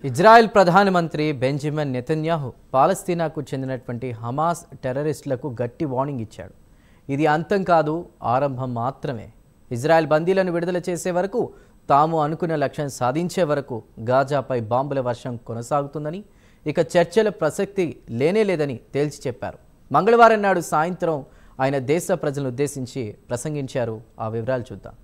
Israel ప్రధానమంత్రి Benjamin Netanyahu పాలస్తీనాకు చెందినటువంటి Hamas టెర్రరిస్టులకు గట్టి వార్నింగ్ ఇచ్చాడు. ఇది అంతం కాదు, ఆరంభం మాత్రమే. ఇజ్రాయెల్ బందీలను విడుదల చేసే వరకు, తాము అనుకున్న లక్ష్యం సాధించే వరకు గాజాపై బాంబుల వర్షం కొనసాగుతుందని, ఇక చర్చల ప్రసక్తి లేనేలేదని తేల్చి చెప్పారు. మంగళవారం నాడు సాయంత్రం ఆయన దేశ ప్రజలను ఉద్దేశించి ప్రసంగించారు. ఆ వివరాలు చూద్దాం.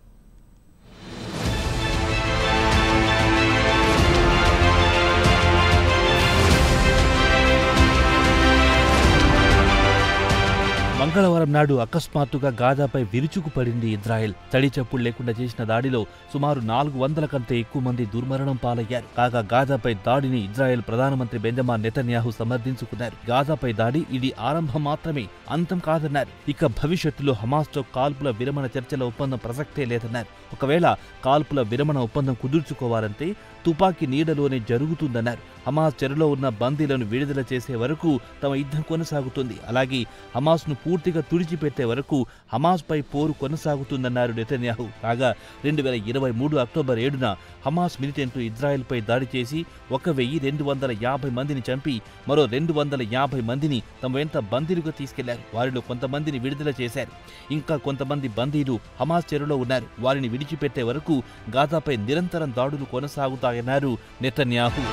మంగళవారం నాడు అకస్మాత్తుగా గాజాపై విరుచుకుపడింది ఇజ్రాయెల్. తడి చప్పుడు లేకుండా చేసిన దాడిలో సుమారు 400 కంటే ఎక్కువ మంది దుర్మరణం పాలయ్యారు. కాగా గాజాపై దాడిని ఇజ్రాయెల్ ప్రధానమంత్రి బెంజమిన్ నెతన్యాహు సమర్థించుకున్నారు. గాజాపై దాడి ఇది ఆరంభం మాత్రమే, అంతం కాదన్నారు. ఇక భవిష్యత్తులో హమాస్తో కాల్పుల విరమణ చర్చల ఒప్పందం ప్రసక్తే లేదన్నారు. ఒకవేళ కాల్పుల విరమణ ఒప్పందం కుదుర్చుకోవాలంటే తుపాకీ నీడలోనే జరుగుతుందన్నారు. హమాస్ చెరలో ఉన్న బందీలను విడుదల చేసే వరకు తమ యుద్ధం కొనసాగుతుంది. అలాగే హమాస్ను పూర్తిగా తుడిచిపెట్టే వరకు హమాస్పై పోరు కొనసాగుతుందన్నారు నెతన్యాహు. కాగా 2023 అక్టోబర్ 7న హమాస్ మిలిటెంట్లు ఇజ్రాయెల్పై దాడి చేసి 1250 మందిని చంపి మరో 250 మందిని తమ వెంట బందీలుగా తీసుకెళ్లారు. వారిలో కొంతమందిని విడుదల చేశారు. ఇంకా కొంతమంది బందీలు హమాస్ చెరలో ఉన్నారు. వారిని విడిచిపెట్టే వరకు గాజాపై నిరంతరం దాడులు కొనసాగుతాయన్నారు నెతన్యాహు.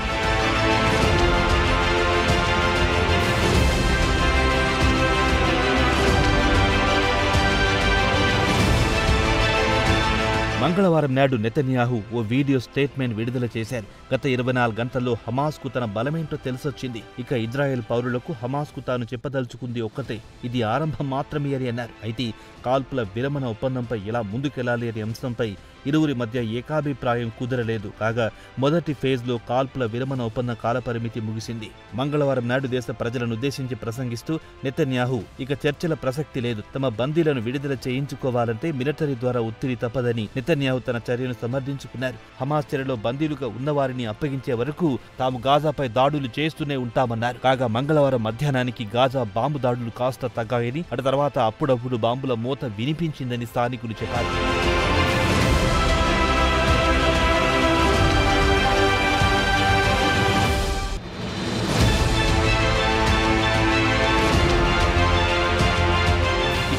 మంగళవారం నాడు నెతన్యాహు ఓ వీడియో స్టేట్మెంట్ విడుదల చేశారు. గత 24 గంటల్లో హమాస్కు తన బలమేంటో తెలిసొచ్చింది. ఇక ఇజ్రాయెల్ పౌరులకు హమాస్కు తాను చెప్పదలుచుకుంది ఒక్కటే, ఇది ఆరంభం మాత్రమే అని అన్నారు. అయితే కాల్పుల విరమణ ఒప్పందంపై ఎలా ముందుకెళ్లాలి అనే అంశంపై ఇరువురి మధ్య ఏకాభిప్రాయం కుదరలేదు. కాగా మొదటి ఫేజ్లో కాల్పుల విరమణ ఒప్పందం కాలపరిమితి ముగిసింది. మంగళవారం నాడు దేశ ప్రజలను ఉద్దేశించి ప్రసంగిస్తూ నెతన్యాహు ఇక చర్చల ప్రసక్తి లేదు, తమ బందీలను విడుదల చేయించుకోవాలంటే మిలిటరీ ద్వారా ఒత్తిడి తప్పదని నెతన్యాహు తన చర్యను సమర్థించుకున్నారు. హమాస్ చెరలో బందీలుగా ఉన్నవారిని అప్పగించే వరకు తాము గాజాపై దాడులు చేస్తూనే ఉంటామన్నారు. కాగా మంగళవారం మధ్యాహ్నానికి గాజా బాంబు దాడులు కాస్త తగ్గాయని, అటు తర్వాత అప్పుడప్పుడు బాంబుల మోత వినిపించిందని స్థానికులు చెప్పారు.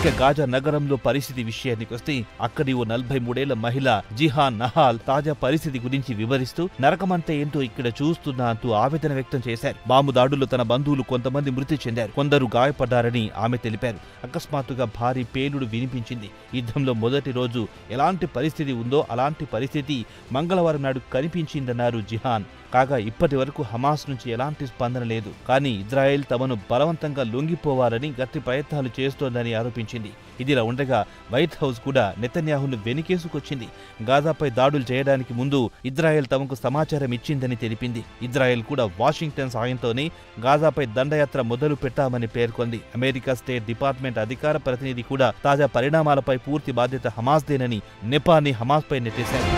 ఇక గాజా నగరంలో పరిస్థితి విషయానికి వస్తే అక్కడి ఓ 43 ఏళ్ల మహిళ జిహాన్ నహాల్ తాజా పరిస్థితి గురించి వివరిస్తూ నరకమంటే ఏంటో ఇక్కడ చూస్తున్నా అంటూ ఆవేదన వ్యక్తం చేశారు. బాంబు దాడుల్లో తన బంధువులు కొంతమంది మృతి చెందారు, కొందరు గాయపడ్డారని ఆమె తెలిపారు. అకస్మాత్తుగా భారీ పేలుడు వినిపించింది. యుద్ధంలో మొదటి రోజు ఎలాంటి పరిస్థితి ఉందో అలాంటి పరిస్థితి మంగళవారం నాడు కనిపించిందన్నారు జిహాన్. కాగా ఇప్పటి వరకు హమాస్ నుంచి ఎలాంటి స్పందన లేదు. కానీ ఇజ్రాయెల్ తమను బలవంతంగా లొంగిపోవాలని గట్టి ప్రయత్నాలు చేస్తోందని ఆరోపించింది. ఇదిలా ఉండగా వైట్ హౌస్ కూడా నెతన్యాహును వెనుకేసుకొచ్చింది. గాజాపై దాడులు చేయడానికి ముందు ఇజ్రాయెల్ తమకు సమాచారం ఇచ్చిందని తెలిపింది. ఇజ్రాయెల్ కూడా వాషింగ్టన్ సాయంతోనే గాజాపై దండయాత్ర మొదలు పెట్టామని పేర్కొంది. అమెరికా స్టేట్ డిపార్ట్మెంట్ అధికార ప్రతినిధి కూడా తాజా పరిణామాలపై పూర్తి బాధ్యత హమాస్దేనని నెపాన్ని హమాస్పై నెట్టేశారు.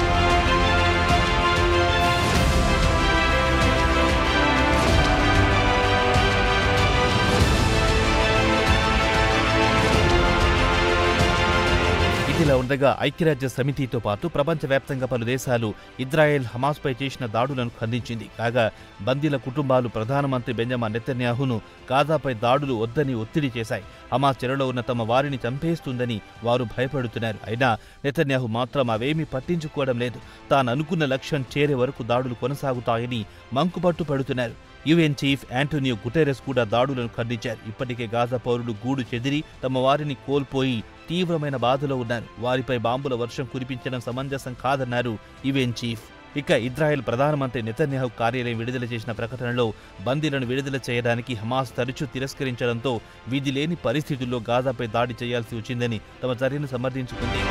ఇదిలా ఉండగా ఐక్యరాజ్య సమితితో పాటు ప్రపంచవ్యాప్తంగా పలు దేశాలు ఇజ్రాయెల్ హమాస్పై చేసిన దాడులను ఖండించింది. కాగా బందీల కుటుంబాలు ప్రధానమంత్రి బెంజమిన్ నెతన్యాహును గాజాపై దాడులు వద్దని ఒత్తిడి చేశాయి. హమాస్ చెరలో ఉన్న తమ వారిని చంపేస్తుందని వారు భయపడుతున్నారు. అయినా నెతన్యాహు మాత్రం అవేమీ పట్టించుకోవడం లేదు. తాను అనుకున్న లక్ష్యం చేరే వరకు దాడులు కొనసాగుతాయని మంకుపట్టు పడుతున్నారు. యుఎన్ చీఫ్ యాంటోనియో గుటెరెస్ కూడా దాడులను ఖండించారు. ఇప్పటికే గాజా పౌరులు గూడు చెదిరి తమ వారిని కోల్పోయి తీవ్రమైన బాధలో ఉన్నారు. వారిపై బాంబుల వర్షం కురిపించడం సమంజసం కాదన్నారు యుఎన్ చీఫ్. ఇక ఇజ్రాయెల్ ప్రధానమంత్రి నెతన్యాహు కార్యాలయం విడుదల చేసిన ప్రకటనలో బందీలను విడుదల చేయడానికి హమాస్ తరచూ తిరస్కరించడంతో విధి లేని పరిస్థితుల్లో గాజాపై దాడి చేయాల్సి వచ్చిందని తమ చర్యను సమర్థించుకుంది.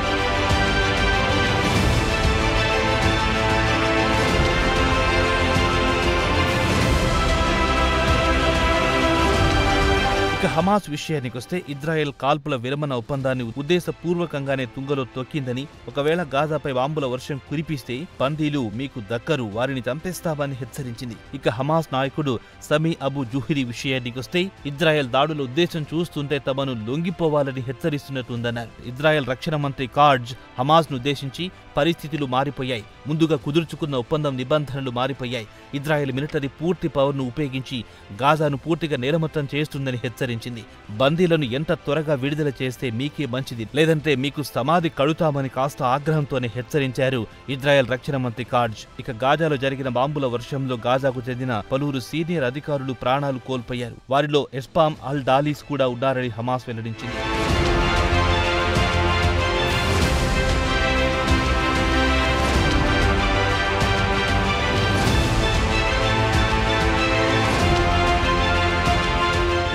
ఇక హమాస్ విషయానికొస్తే ఇజ్రాయెల్ కాల్పుల విరమణ ఒప్పందాన్ని ఉద్దేశపూర్వకంగానే తుంగలో తొక్కిందని, ఒకవేళ గాజాపై బాంబుల వర్షం కురిపిస్తే బందీలు మీకు దక్కరు, వారిని చంపేస్తామని హెచ్చరించింది. ఇక హమాస్ నాయకుడు సమీ అబు జుహిరి విషయానికొస్తే ఇజ్రాయెల్ దాడుల ఉద్దేశం చూస్తుంటే తమను లొంగిపోవాలని హెచ్చరిస్తున్నట్టుందన్నారు. ఇజ్రాయెల్ రక్షణ మంత్రి కాడ్జ్ హమాస్ ను ఉద్దేశించి పరిస్థితులు మారిపోయాయి, ముందుగా కుదుర్చుకున్న ఒప్పందం నిబంధనలు మారిపోయాయి, ఇజ్రాయెల్ మిలిటరీ పూర్తి పవర్ను ఉపయోగించి గాజాను పూర్తిగా నేలమట్టం చేస్తుందని హెచ్చరించింది. బందీలను ఎంత త్వరగా విడుదల చేస్తే మీకే మంచిది, లేదంటే మీకు సమాధి కడుతామని కాస్త ఆగ్రహంతోనే హెచ్చరించారు ఇజ్రాయెల్ రక్షణ మంత్రి కాడ్జ్. ఇక గాజాలో జరిగిన బాంబుల వర్షంలో గాజాకు చెందిన పలువురు సీనియర్ అధికారులు ప్రాణాలు కోల్పోయారు. వారిలో ఎస్పామ్ అల్ డాలీస్ కూడా ఉన్నారని హమాస్ వెల్లడించింది.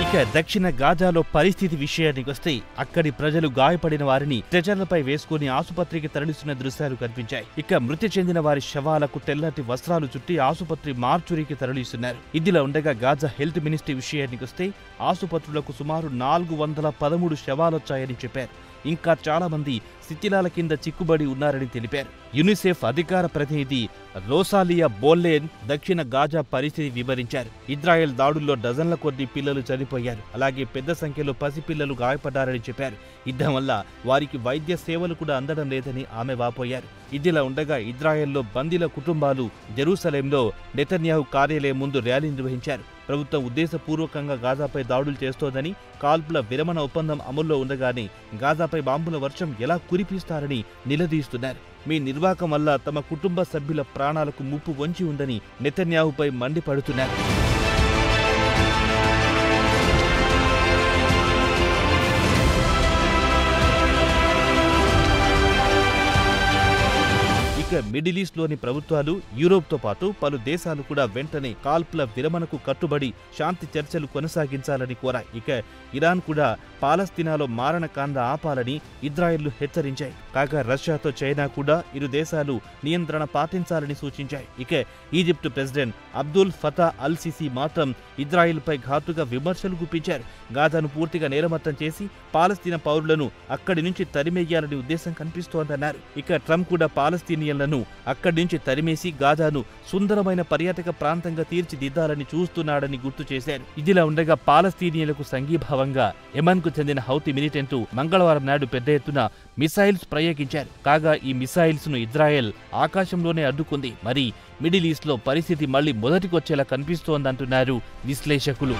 ఇక దక్షిణ గాజాలో పరిస్థితి విషయానికొస్తే అక్కడి ప్రజలు గాయపడిన వారిని స్ట్రెచర్లపై వేసుకుని ఆసుపత్రికి తరలిస్తున్న దృశ్యాలు కనిపించాయి. ఇక మృతి చెందిన వారి శవాలకు తెల్లటి వస్త్రాలు చుట్టి ఆసుపత్రి మార్చురీకి తరలిస్తున్నారు. ఇదిలా ఉండగా గాజా హెల్త్ మినిస్ట్రీ విషయానికొస్తే ఆసుపత్రులకు సుమారు 413 శవాలొచ్చాయని చెప్పారు. ఇంకా చాలా మంది శిథిలాల కింద చిక్కుబడి ఉన్నారని తెలిపారు. యునిసెఫ్ అధికార ప్రతినిధి రోసాలియా బోల్లేన్ దక్షిణ గాజా పరిస్థితి వివరించారు. ఇజ్రాయెల్ దాడుల్లో డజన్ల కొద్దీ పిల్లలు చనిపోయారు, అలాగే పెద్ద సంఖ్యలో పసిపిల్లలు గాయపడ్డారని చెప్పారు. యుద్ధం వల్ల వారికి వైద్య సేవలు కూడా అందడం లేదని ఆమె వాపోయారు. ఇదిలా ఉండగా ఇజ్రాయెల్లో బందీల కుటుంబాలు జెరూసలేంలో నెతన్యాహు కార్యాలయం ముందు ర్యాలీ నిర్వహించారు. ప్రభుత్వం ఉద్దేశపూర్వకంగా గాజాపై దాడులు చేస్తోందని, కాల్పుల విరమణ ఒప్పందం అమల్లో ఉండగానే గాజాపై బాంబుల వర్షం ఎలా కురిపిస్తారని నిలదీస్తున్నారు. మీ నిర్వాకం వల్ల తమ కుటుంబ సభ్యుల ప్రాణాలకు ముప్పు వంచి ఉందని నెతన్యాహుపై మండిపడుతున్నారు. ఇక మిడిల్ ఈస్ట్లోని ప్రభుత్వాలు, యూరోప్తో పాటు పలు దేశాలు కూడా వెంటనే కాల్పుల విరమణకు కట్టుబడి శాంతి చర్చలు కొనసాగించాలని కోరాయి. ఇక ఇరాన్ కూడా పాలస్తీనాలో మారణకాండ ఆపాలని ఇజ్రాయెల్ను హెచ్చరించాయి. కాగా రష్యాతో చైనా కూడా ఇరు దేశాలు నియంత్రణ పాటించాలని సూచించాయి. ఇక Egypt president Abdul Fatah al Sisi మాత్రం ఇజ్రాయెల్పై ఘాతుగా విమర్శలు గుప్పించారు. గాజాను పూర్తిగా నేలమట్టం చేసి పాలస్తీనా పౌరులను అక్కడి నుంచి తరిమేయాలని ఉద్దేశం కనిపిస్తోందన్నారు. ఇక ట్రంప్ కూడా పాలస్తీనియన్లను అక్కడి నుంచి తరిమేసి గాజాను సుందరమైన పర్యాటక ప్రాంతంగా తీర్చిదిద్దాలని చూస్తున్నాడని గుర్తు చేశారు. ఇదిలా ఉండగా పాలస్తీనియన్లకు సంఘీభావంగా యెమెన్కు చెందిన హౌతీ మిలిటెంట్లు మంగళవారం నాడు పెద్ద ఎత్తున మిసైల్స్ ప్రయోగించారు. కాగా ఈ మిసైల్స్ ను ఇజ్రాయెల్ ఆకాశంలోనే అడ్డుకుంది. మరి మిడిల్ ఈస్ట్ లో పరిస్థితి మళ్లీ మొదటికొచ్చేలా కనిపిస్తోందంటున్నారు విశ్లేషకులు.